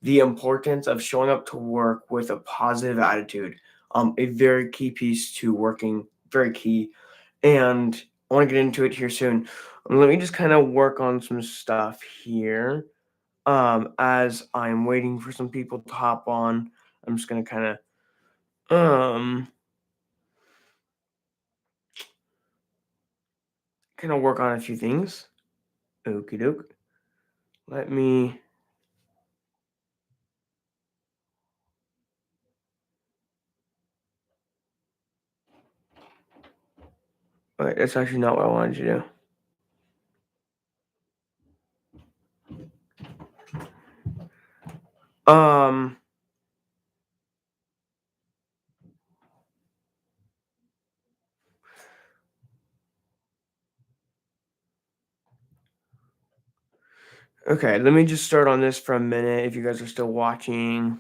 the importance of showing up to work with a positive attitude. A very key piece to working, very key. And I want to get into it here soon. Let me just kind of work on some stuff here. As I'm waiting for some people to hop on, I'm just gonna um kind of work on a few things. Okie doke. Let me. Alright, that's actually not what I wanted to do. Okay, let me just start on this for a minute if you guys are still watching.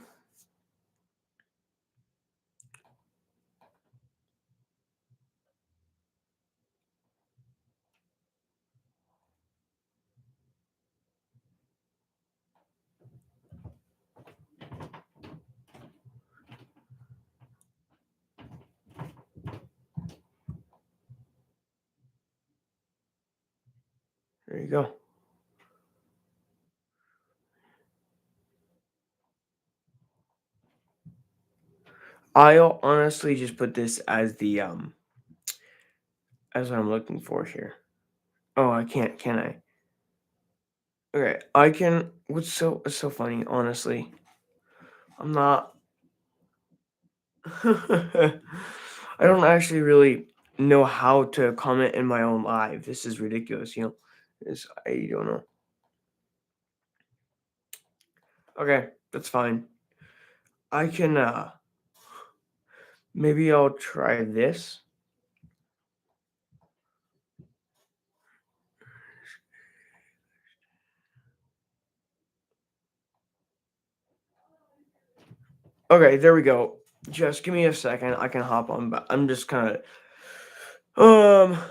There you go. I'll honestly just put this as the as what I'm looking for here. Oh, I can't, can I? Okay, I can. What's so funny, honestly? I'm not. I don't actually really know how to comment in my own live. This is ridiculous, you know. I don't know. Okay, that's fine. I can maybe I'll try this. Okay, there we go. Just give me a second. I can hop on, but I'm just kind of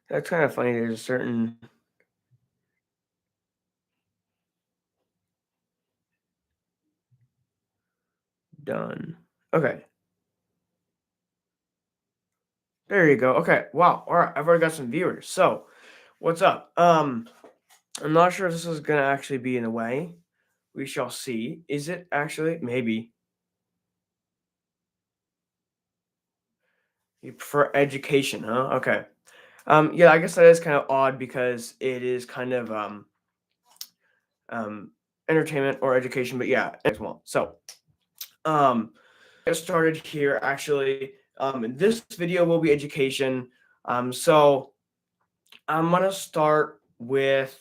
that's kind of funny. There's a certain done. Okay, there you go. Okay, wow. All right, I've already got some viewers. So, what's up? I'm not sure if this is gonna actually be in the way. We shall see. Is it actually? Maybe. You prefer education, huh? Okay. Yeah, I guess that is kind of odd because it is kind of um entertainment or education, but yeah, as well. So, um, get started here actually. This video will be education. So I'm gonna start with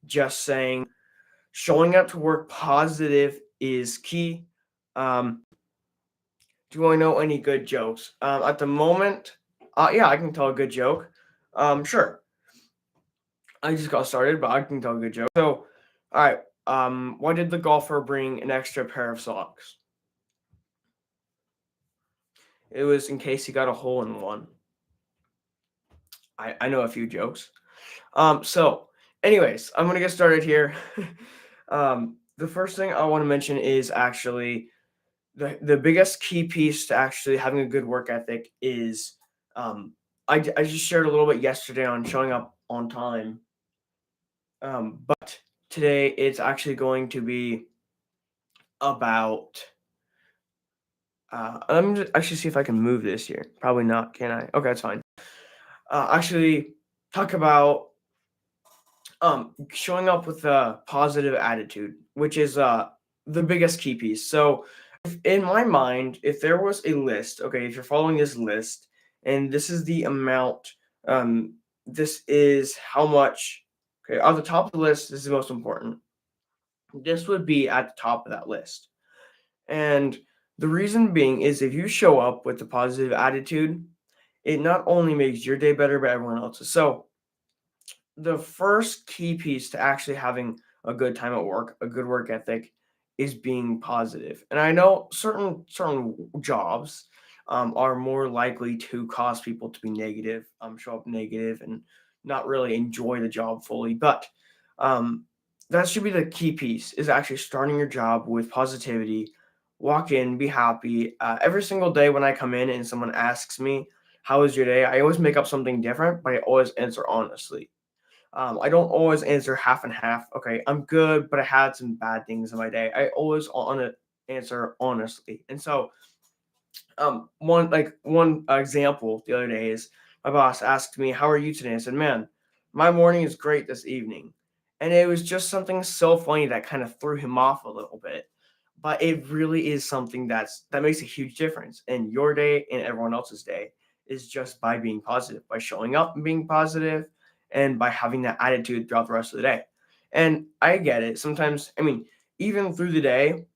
just saying showing up to work positive is key. Do you want to know any good jokes? At the moment, yeah, I can tell a good joke. Sure. I just got started, but I can tell a good joke. So, all right. Why did the golfer bring an extra pair of socks? It was in case he got a hole in one. I know a few jokes. So, anyways, I'm gonna get started here. The first thing I want to mention is actually the biggest key piece to actually having a good work ethic is I just shared a little bit yesterday on showing up on time. But today it's actually going to be about let me just actually see if I can move this here. Probably not, can I? Okay, that's fine. Actually talk about showing up with a positive attitude, which is the biggest key piece. So in my mind, if there was a list, okay, if you're following this list and this is the amount, this is how much Okay, on the top of the list is the most important. This would be at the top of that list. And the reason being is if you show up with a positive attitude, it not only makes your day better, but everyone else's. So the first key piece to actually having a good time at work, a good work ethic, is being positive. And I know certain jobs are more likely to cause people to be negative, show up negative, and not really enjoy the job fully. But um, that should be the key piece: is actually starting your job with positivity. Walk in, be happy. Every single day when I come in and someone asks me, "How was your day?" I always make up something different, but I always answer honestly. I don't always answer half and half. Okay, I'm good, but I had some bad things in my day. I always want to answer honestly. And so, one example the other day is my boss asked me, "How are you today?" I said, "Man, my morning is great this evening," and it was just something so funny that kind of threw him off a little bit. But it really is something that makes a huge difference in your day and everyone else's day is just by being positive, by showing up and being positive, and by having that attitude throughout the rest of the day. And I get it. Sometimes, I mean, even through the day,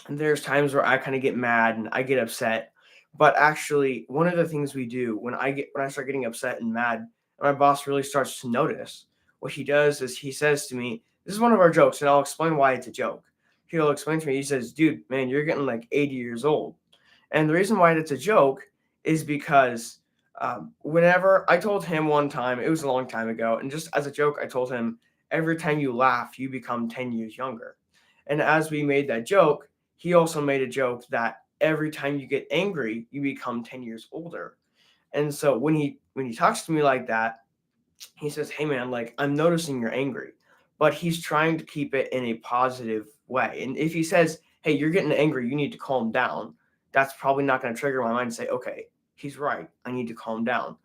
there's times where I kind of get mad and I get upset. But actually, one of the things we do when I start getting upset and mad, and my boss really starts to notice, what he does is he says to me, "This is one of our jokes," and I'll explain why it's a joke. He'll explain to me. He says, "Dude, man, you're getting like 80 years old." And the reason why it's a joke is because whenever I told him one time, it was a long time ago, and just as a joke, I told him, "Every time you laugh, you become 10 years younger." And as we made that joke, he also made a joke that every time you get angry, you become 10 years older. And so when he talks to me like that, he says, "Hey man, like I'm noticing you're angry." But he's trying to keep it in a positive way. And if he says, "Hey, you're getting angry, you need to calm down," that's probably not going to trigger my mind to say, "Okay, he's right. I need to calm down."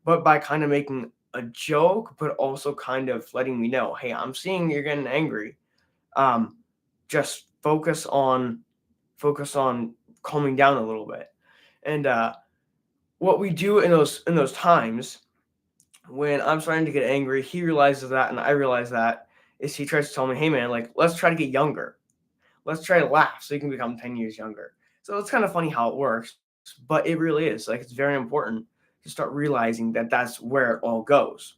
But by kind of making a joke, but also kind of letting me know, "Hey, I'm seeing you're getting angry. Um, just focus on calming down a little bit." And what we do in those times when I'm starting to get angry, he realizes that, and I realize that, is he tries to tell me, "Hey man, like let's try to get younger. Let's try to laugh so you can become 10 years younger." So it's kind of funny how it works, but it really is like it's very important to start realizing that that's where it all goes.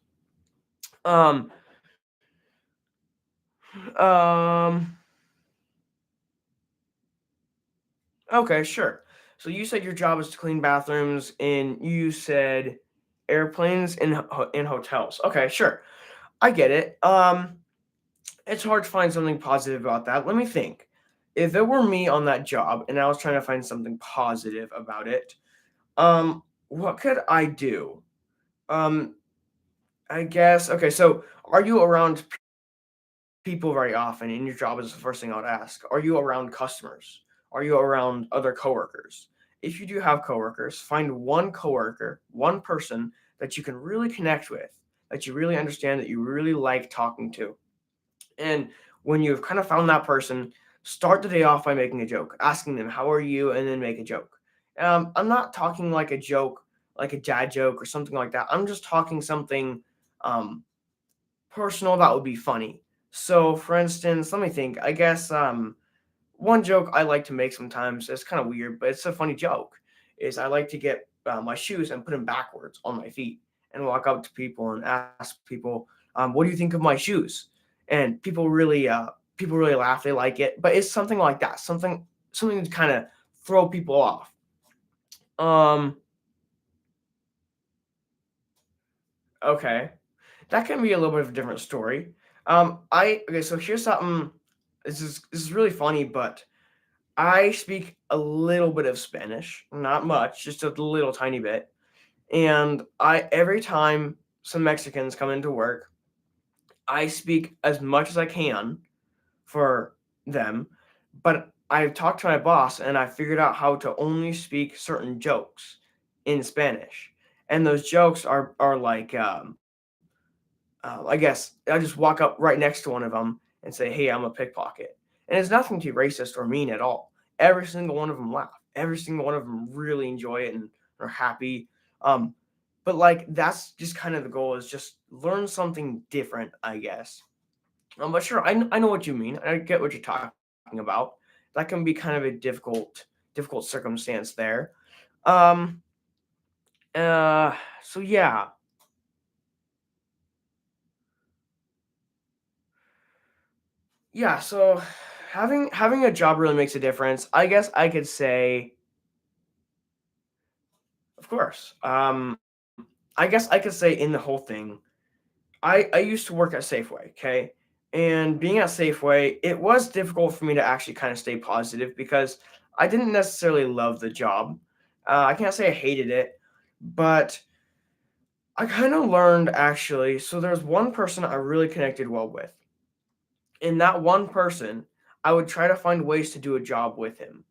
Um, um, okay, sure. So you said your job is to clean bathrooms, and you said airplanes in hotels. Okay, sure. I get it. It's hard to find something positive about that. Let me think. If it were me on that job and I was trying to find something positive about it, what could I do? Um, I guess okay. So, are you around people very often in your job? Is the first thing I would ask. Are you around customers? Are you around other coworkers? If you do have coworkers, find one coworker, one person that you can really connect with, that you really understand, that you really like talking to. And when you've kind of found that person, start the day off by making a joke, asking them, "How are you?" and then make a joke. I'm not talking like a joke, like a dad joke or something like that. I'm just talking something um, personal that would be funny. So, for instance, let me think. I guess one joke I like to make sometimes, it's kind of weird, but it's a funny joke, is I like to get my shoes and put them backwards on my feet and walk up to people and ask people, "What do you think of my shoes?" And people really laugh. They like it, but it's something like that, something to kind of throw people off. Um, okay, that can be a little bit of a different story. I okay, so here's something. This is really funny, but I speak a little bit of Spanish, not much, just a little tiny bit. And I every time some Mexicans come into work, I speak as much as I can for them. But I've talked to my boss and I figured out how to only speak certain jokes in Spanish. And those jokes are like I guess I just walk up right next to one of them and say, "Hey, I'm a pickpocket." And it's nothing too racist or mean at all. Every single one of them laugh. Every single one of them really enjoy it and are happy. Um, But like that's just kind of the goal is just learn something different, I guess. But sure, I know what you mean. I get what you're talking about. That can be kind of a difficult circumstance there. Um. So yeah, yeah. So having a job really makes a difference. I guess I could say, of course. I guess I could say in the whole thing, I used to work at Safeway, okay? And being at Safeway, it was difficult for me to actually kind of stay positive because I didn't necessarily love the job. I can't say I hated it, but I kind of learned actually. So there's one person I really connected well with. And that one person, I would try to find ways to do a job with him.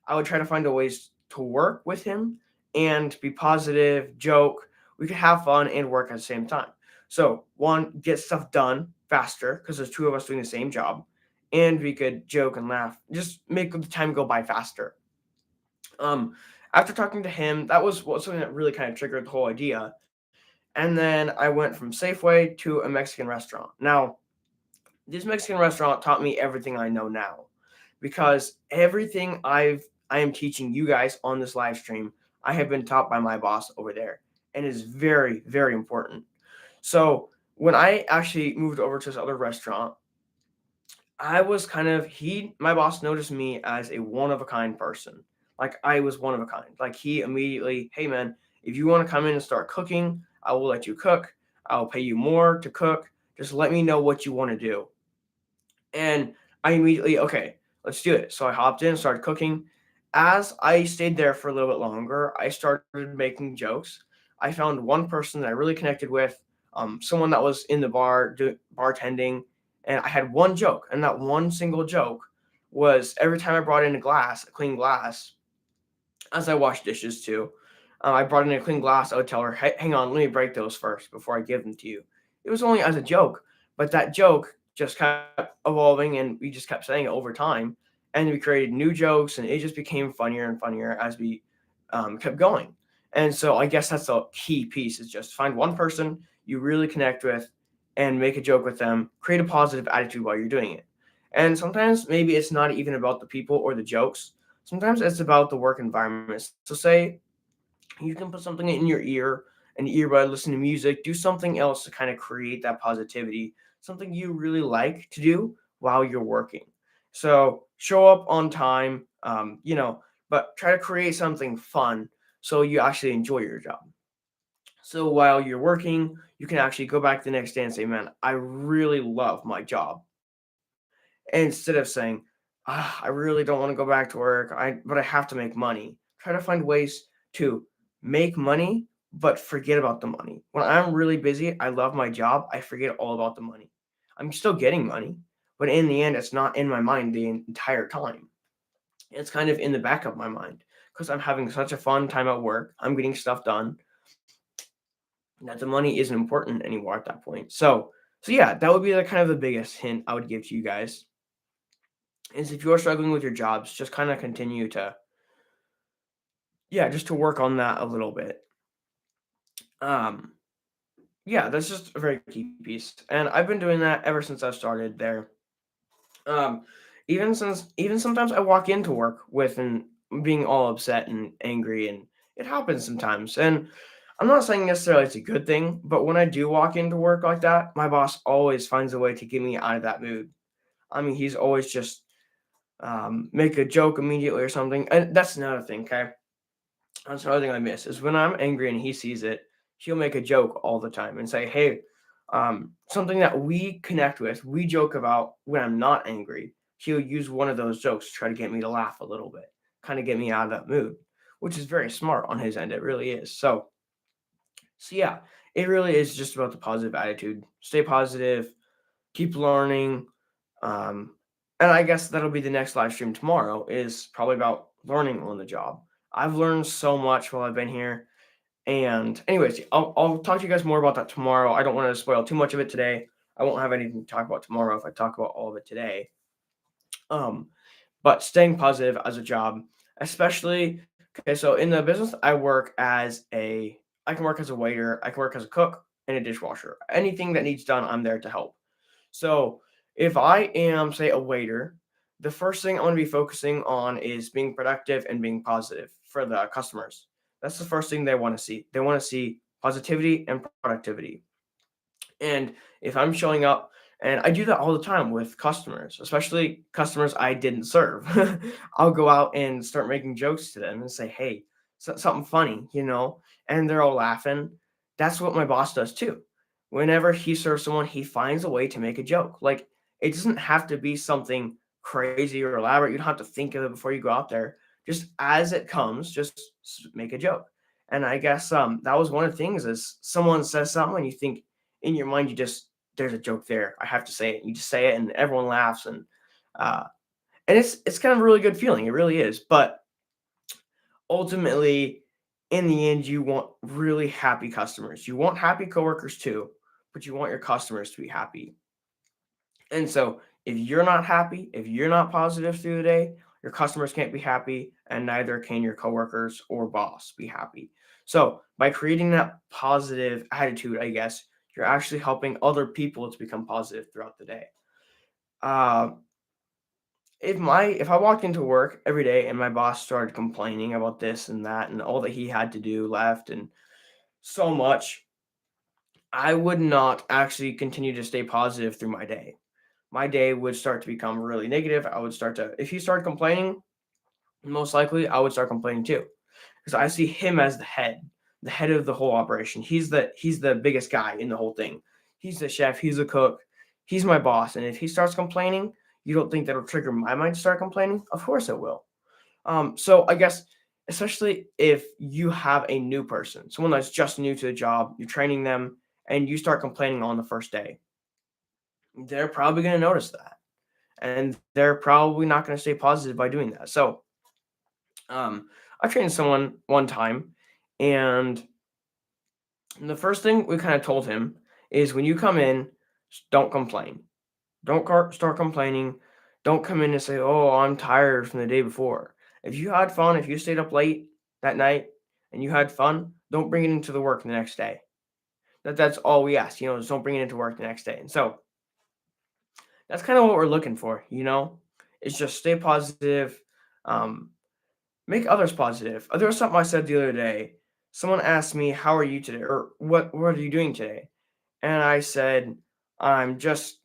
I would try to find a ways to work with him and be positive, joke. We could have fun and work at the same time. So one, get stuff done faster because there's two of us doing the same job, and we could joke and laugh, just make the time go by faster. Um, After talking to him, that was something that really kind of triggered the whole idea. And then I went from Safeway to a Mexican restaurant. Now, this Mexican restaurant taught me everything I know now because everything I am teaching you guys on this live stream, I have been taught by my boss over there and is very, very important. So when I actually moved over to this other restaurant, I was kind of my boss noticed me as a one of a kind person. Like I was one of a kind. Like he immediately, hey man, if you want to come in and start cooking, I will let you cook. I'll pay you more to cook. Just let me know what you want to do. And I immediately, okay, let's do it. So I hopped in, started cooking. As I stayed there for a little bit longer, I started making jokes. I found one person that I really connected with, someone that was in the bar bartending, and I had one joke, and that one single joke was every time I brought in a clean glass, as I washed dishes too. I brought in a clean glass. I would tell her, hey, hang on, let me break those first before I give them to you. It was only as a joke, but that joke just kept evolving and we just kept saying it over time. And we created new jokes and it just became funnier and funnier as we kept going. And so I guess that's the key piece is just find one person you really connect with and make a joke with them, create a positive attitude while you're doing it. And sometimes maybe it's not even about the people or the jokes. Sometimes it's about the work environment. So say you can put something in your ear, an earbud, listen to music, do something else to kind of create that positivity, something you really like to do while you're working. So show up on time, but try to create something fun so you actually enjoy your job. So while you're working, you can actually go back the next day and say, man, I really love my job. Instead of saying, I really don't want to go back to work, but I have to make money. Try to find ways to make money, but forget about the money. When I'm really busy, I love my job. I forget all about the money. I'm still getting money, but in the end, it's not in my mind the entire time. It's kind of in the back of my mind because I'm having such a fun time at work. I'm getting stuff done that the money isn't important anymore at that point. So yeah, that would be the kind of the biggest hint I would give to you guys is if you're struggling with your jobs, just kind of continue to, yeah, just to work on that a little bit. Um, yeah, that's just a very key piece, and I've been doing that ever since I started there. Um, even sometimes I walk into work with and being all upset and angry, and it happens sometimes. And I'm not saying necessarily it's a good thing, but when I do walk into work like that, my boss always finds a way to get me out of that mood. I mean, he's always just make a joke immediately or something. And that's another thing, okay? That's another thing I miss is when I'm angry and he sees it, he'll make a joke all the time and say, "Hey, something that we connect with, we joke about when I'm not angry." He'll use one of those jokes to try to get me to laugh a little bit, kind of get me out of that mood, which is very smart on his end. It really is. So yeah, it really is just about the positive attitude. Stay positive, keep learning, um, and I guess that'll be the next live stream tomorrow is probably about learning on the job. I've learned so much while I've been here. And anyways, I'll talk to you guys more about that tomorrow. I don't want to spoil too much of it today. I won't have anything to talk about tomorrow if I talk about all of it today. Um, but staying positive as a job, especially okay. So in the business, I work as I can work as a waiter, I can work as a cook and a dishwasher. Anything that needs done, I'm there to help. So if I am, say, a waiter, the first thing I want to be focusing on is being productive and being positive for the customers. That's the first thing they want to see. They want to see positivity and productivity. And if I'm showing up, and I do that all the time with customers, especially customers I didn't serve, I'll go out and start making jokes to them and say, hey, something funny, and they're all laughing. That's what my boss does too. Whenever he serves someone, he finds a way to make a joke. Like, it doesn't have to be something crazy or elaborate. You don't have to think of it before you go out there. Just as it comes, just make a joke. And I guess that was one of the things is someone says something and you think, in your mind, you just there's a joke there. I have to say it. You just say it, and everyone laughs, uh, and it's kind of a really good feeling. It really is. But ultimately, in the end, you want really happy customers. You want happy coworkers too, but you want your customers to be happy. And so, if you're not happy, if you're not positive through the day, your customers can't be happy, and neither can your coworkers or boss be happy. So, by creating that positive attitude, I guess you're actually helping other people to become positive throughout the day. Uh, if I walked into work every day and my boss started complaining about this and that and all that he had to do left and so much, I would not actually continue to stay positive through my day. My day would start to become really negative. I would start to, if he started complaining, most likely I would start complaining too, because I see him as the head of the whole operation. He's the biggest guy in the whole thing. He's the chef. He's the cook. He's my boss. And if he starts complaining, you don't think that'll trigger my mind to start complaining? Of course it will. So I guess especially if you have a new person, someone that's just new to the job, you're training them, and you start complaining on the first day, they're probably going to notice that, and they're probably not going to stay positive by doing that. So I trained someone one time, and the first thing we kind of told him is when you come in, don't complain. Don't start complaining. Don't come in and say, "Oh, I'm tired from the day before." If you had fun, if you stayed up late that night and you had fun, don't bring it into the work the next day. That's all we ask, just don't bring it into work the next day. And so that's kind of what we're looking for. It's just stay positive. Um, Make others positive. There was something I said the other day. Someone asked me, "How are you today?" or "What are you doing today?" And I said, "I'm just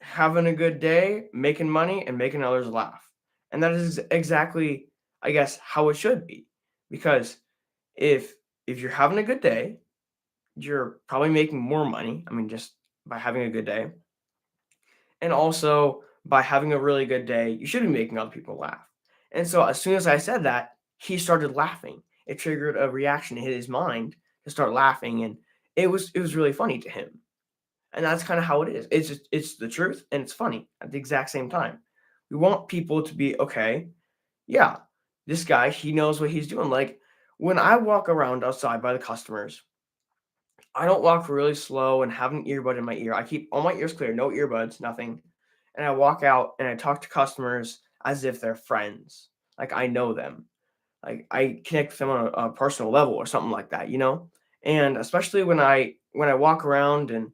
having a good day, making money, and making others laugh." And that is exactly, I guess, how it should be. Because if you're having a good day, you're probably making more money. I mean, just by having a good day. And also by having a really good day, you should be making other people laugh. And so as soon as I said that, he started laughing. It triggered a reaction in his mind to start laughing, and it was really funny to him. And that's kind of how it is. It's the truth and it's funny at the exact same time. We want people to be okay. Yeah, this guy, he knows what he's doing. Like when I walk around outside by the customers, I don't walk really slow and have an earbud in my ear. I keep all my ears clear, no earbuds, nothing. And I walk out and I talk to customers as if they're friends. Like I know them. Like I connect with them on a personal level or something like that. And especially when I walk around and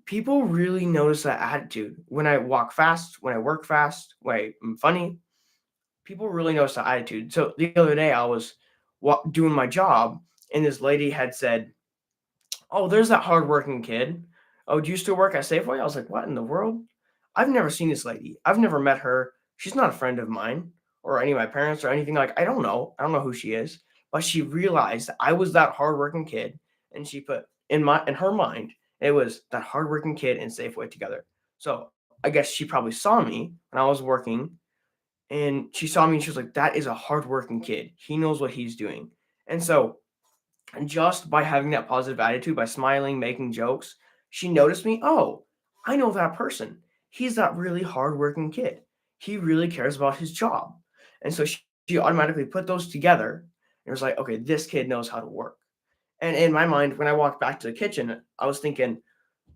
people really notice that attitude. When I walk fast, when I work fast, when I'm funny, people really notice that attitude. So the other day I was doing my job and this lady had said, "Oh, there's that hardworking kid. Oh, do you still work at Safeway?" I was like, "What in the world? I've never seen this lady. I've never met her. She's not a friend of mine or any of my parents or anything. Like, I don't know. I don't know who she is." But she realized that I was that hardworking kid, and she put in her mind it was that hardworking kid and Safeway together. So I guess she probably saw me when I was working, and she saw me and she was like, "That is a hardworking kid. He knows what he's doing." And so and just by having that positive attitude, by smiling, making jokes, she noticed me. Oh, I know that person. He's that really hardworking kid. He really cares about his job. And so she automatically put those together and was like, okay, this kid knows how to work. And in my mind, when I walked back to the kitchen, I was thinking,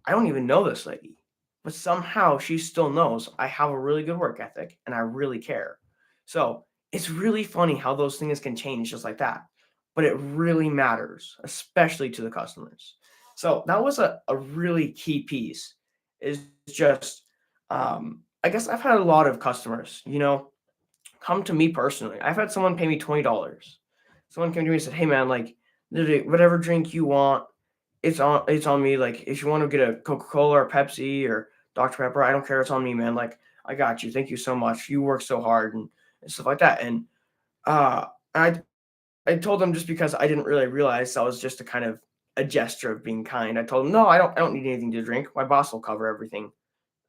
I don't even know this lady. But somehow she still knows I have a really good work ethic and I really care. So it's really funny how those things can change just like that. but it really matters, especially to the customers. So that was a really key piece is just I guess I've had a lot of customers, come to me personally. I've had someone pay me $20. Someone came to me and said, "Hey man, like literally whatever drink you want, it's on me. Like if you want to get a Coca-Cola or Pepsi or Dr. Pepper, I don't care, it's on me, man. Like I got you. Thank you so much. You work so hard and stuff like that." And uh I told them just because I didn't really realize that was just a kind of a gesture of being kind. I told him, "No, I don't need anything to drink. My boss will cover everything."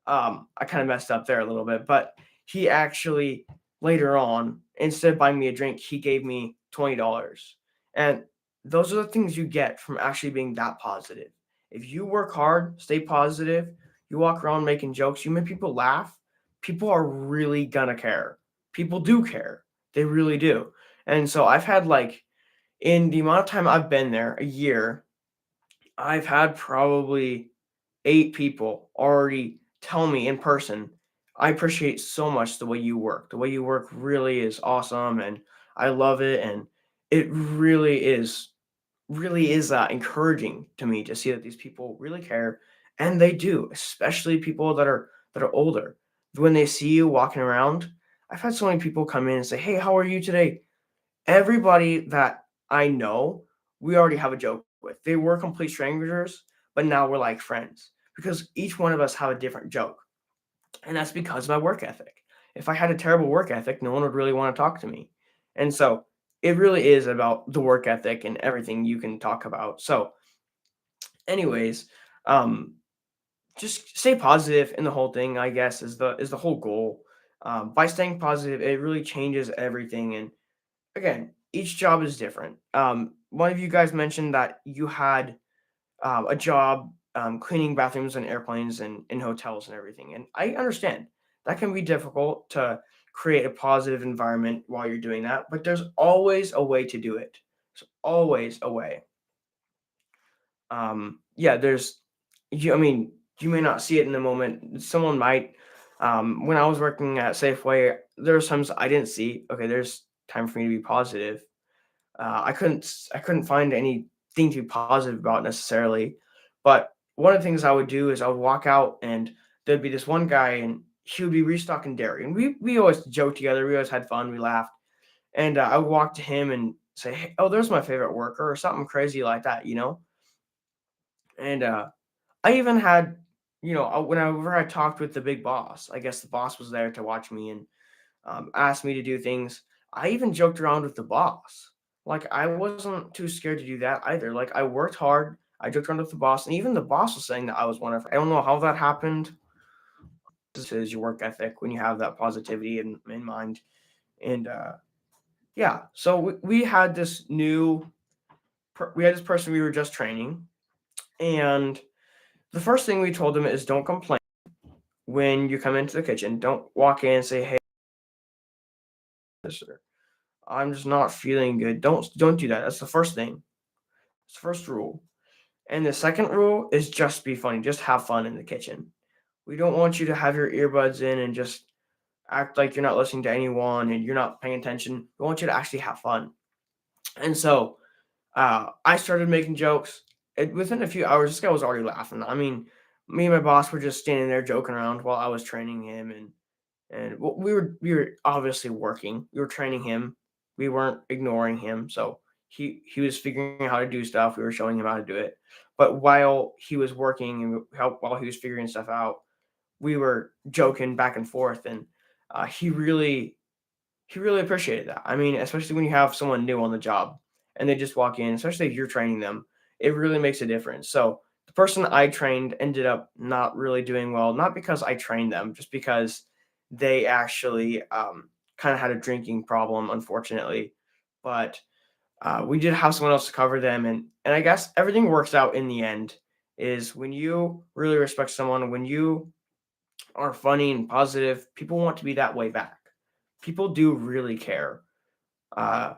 I kind of messed up there a little bit, but he actually later on, instead of buying me a drink, he gave me $20. And those are the things you get from actually being that positive. If you work hard, stay positive, you walk around making jokes, you make people laugh, people are really gonna care. People do care. They really do. And so I've had like in the amount of time I've been there, a year, I've had probably 8 people already tell me in person, "I appreciate so much the way you work. The way you work really is awesome, and I love it," and it really is encouraging to me to see that these people really care, and they do, especially people that are older. When they see you walking around, I've had so many people come in and say, "Hey, how are you today?" Everybody that I know, we already have a joke with. They were complete strangers, but now we're like friends because each one of us have a different joke. And that's because of my work ethic. If I had a terrible work ethic, no one would really want to talk to me. And so it really is about the work ethic and everything you can talk about. So, anyways, um, just stay positive in the whole thing, I guess, is the whole goal. By staying positive, it really changes everything. And again, each job is different. One of you guys mentioned that you had a job cleaning bathrooms and airplanes and in hotels and everything. And I understand that can be difficult to create a positive environment while you're doing that, but there's always a way to do it. There's always a way. Yeah, I mean, you may not see it in the moment. Someone might. When I was working at Safeway, there was times I didn't see, okay, there's time for me to be positive. I couldn't find anything to be positive about necessarily, but one of the things I would do is I would walk out and there'd be this one guy and he would be restocking dairy, and we always joked together, we always had fun, we laughed, and I would walk to him and say, "Hey, oh, there's my favorite worker," or something crazy like that. And I even had, whenever I talked with the big boss, I guess the boss was there to watch me and asked me to do things. I even joked around with the boss. Like I wasn't too scared to do that either. Like I worked hard. I joked around with the boss, and even the boss was saying that I was one of. I don't know how that happened. This is your work ethic when you have that positivity in mind. And yeah, so we had we had this person we were just training, and the first thing we told him is don't complain when you come into the kitchen. Don't walk in and say, "Hey, sir, I'm just not feeling good." Don't do that. That's the first thing. It's the first rule. And the second rule is just be funny. Just have fun in the kitchen. We don't want you to have your earbuds in and just act like you're not listening to anyone and you're not paying attention. We want you to actually have fun. And so I started making jokes. Within a few hours, this guy was already laughing. I mean, me and my boss were just standing there joking around while I was training him, and we were obviously working. We were training him. We weren't ignoring him. So he was figuring out how to do stuff. We were showing him how to do it. But while he was working and while he was figuring stuff out, we were joking back and forth, and he really appreciated that. I mean, especially when you have someone new on the job and they just walk in, especially if you're training them, it really makes a difference. So the person I trained ended up not really doing well, not because I trained them, just because they actually kind of had a drinking problem, unfortunately. But we did have someone else to cover them, and I guess everything works out in the end. Is when you really respect someone, when you are funny and positive, people want to be that way back. People do really care. Uh,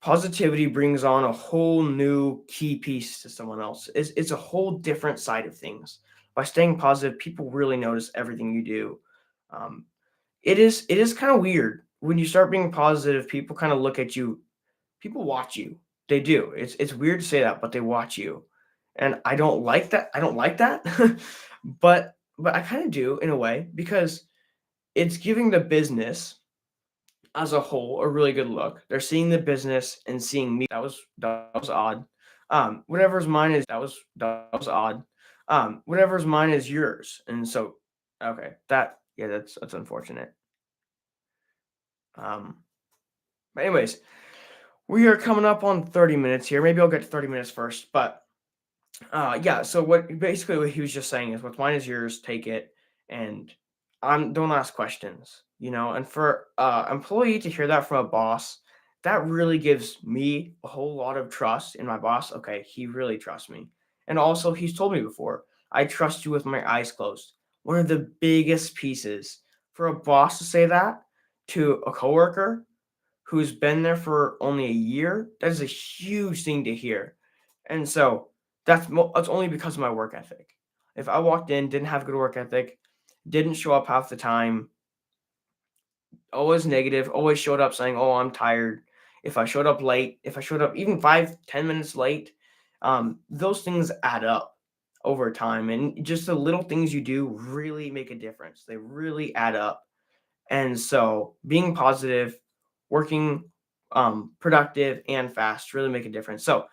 Positivity brings on a whole new key piece to someone else. It's a whole different side of things. By staying positive, people really notice everything you do. Um, it is kind of weird when you start being positive. People kind of look at you. People watch you. They do. It's weird to say that, but they watch you. And I don't like that. I don't like that. But I kind of do in a way because it's giving the business as a whole a really good look. They're seeing the business and seeing me. That was odd. Whatever's mine is that was odd. Whatever's mine is yours. And so okay, that's unfortunate. Um but anyways, we are coming up on 30 minutes here. Maybe I'll get to 30 minutes first, but yeah, so what he was just saying is what's mine is yours, take it, and don't ask questions, and for employee to hear that from a boss, that really gives me a whole lot of trust in my boss. Okay, he really trusts me. And also he's told me before, I trust you with my eyes closed. One of the biggest pieces for a boss to say that to a coworker who's been there for only a year, that is a huge thing to hear. And so that's only because of my work ethic. If I walked in, didn't have good work ethic, didn't show up half the time, always negative, always showed up saying, "Oh, I'm tired." If I showed up late, if I showed up even 5, 10 minutes late, those things add up over time, and just the little things you do really make a difference. They really add up. And so being positive, working productive and fast really make a difference. So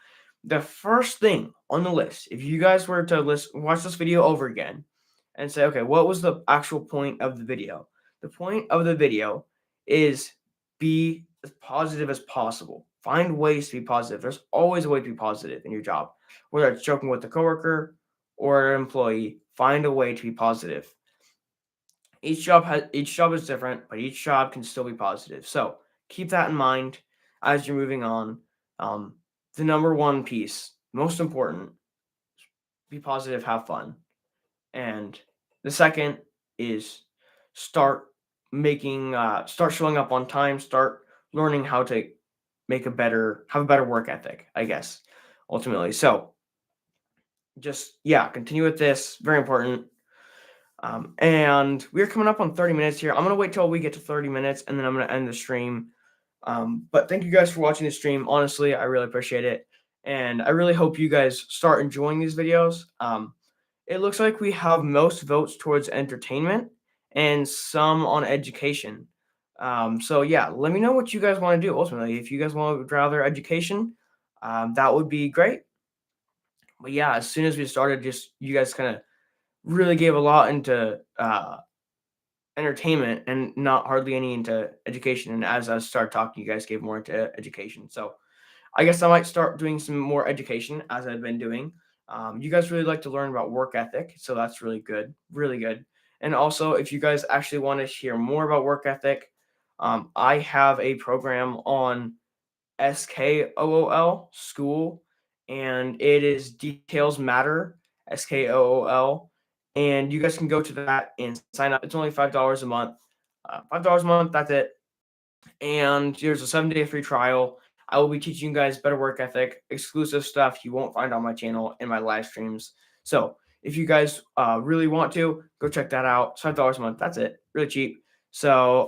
the first thing on the list, if you guys were to watch this video over again and say, okay, what was the actual point of the video? The point of the video is be as positive as possible. Find ways to be positive. There's always a way to be positive in your job, whether it's joking with a coworker or an employee. Find a way to be positive. Each job is different, but each job can still be positive. So keep that in mind as you're moving on. Um, the number one piece, most important, be positive, have fun. And the second is start start showing up on time, start learning how to have a better work ethic, I guess, ultimately. So just, yeah, continue with this. Very important. And we're coming up on 30 minutes here. I'm going to wait till we get to 30 minutes and then I'm going to end the stream. But thank you guys for watching the stream. Honestly, I really appreciate it. And I really hope you guys start enjoying these videos. It looks like we have most votes towards entertainment and some on education. So yeah, let me know what you guys want to do ultimately. If you guys want to rather education, that would be great. But yeah, as soon as we started, just you guys kind of really gave a lot into entertainment and not hardly any into education. And as I started talking, you guys gave more into education. So I guess I might start doing some more education as I've been doing. You guys really like to learn about work ethic, so that's really good, really good. And also, if you guys actually want to hear more about work ethic, I have a program on SKOOL school, and it is Details Matter SKOOL, and you guys can go to that and sign up. It's only $5 a month. $5 a month. That's it. And there's a 7-day free trial. I will be teaching you guys better work ethic, exclusive stuff you won't find on my channel in my live streams. So if you guys really want to, go check that out. It's $5 a month. That's it. Really cheap. So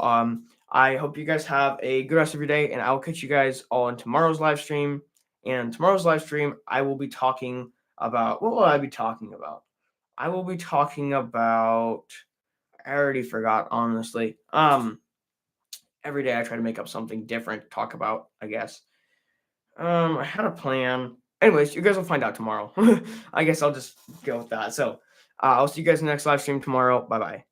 I hope you guys have a good rest of your day, and I'll catch you guys all in tomorrow's live stream. And tomorrow's live stream, I will be talking about what will I be talking about? I will be talking about I already forgot, honestly. Every day I try to make up something different to talk about, I guess. I had a plan. Anyways, you guys will find out tomorrow. I guess I'll just go with that. So I'll see you guys in the next live stream tomorrow. Bye bye.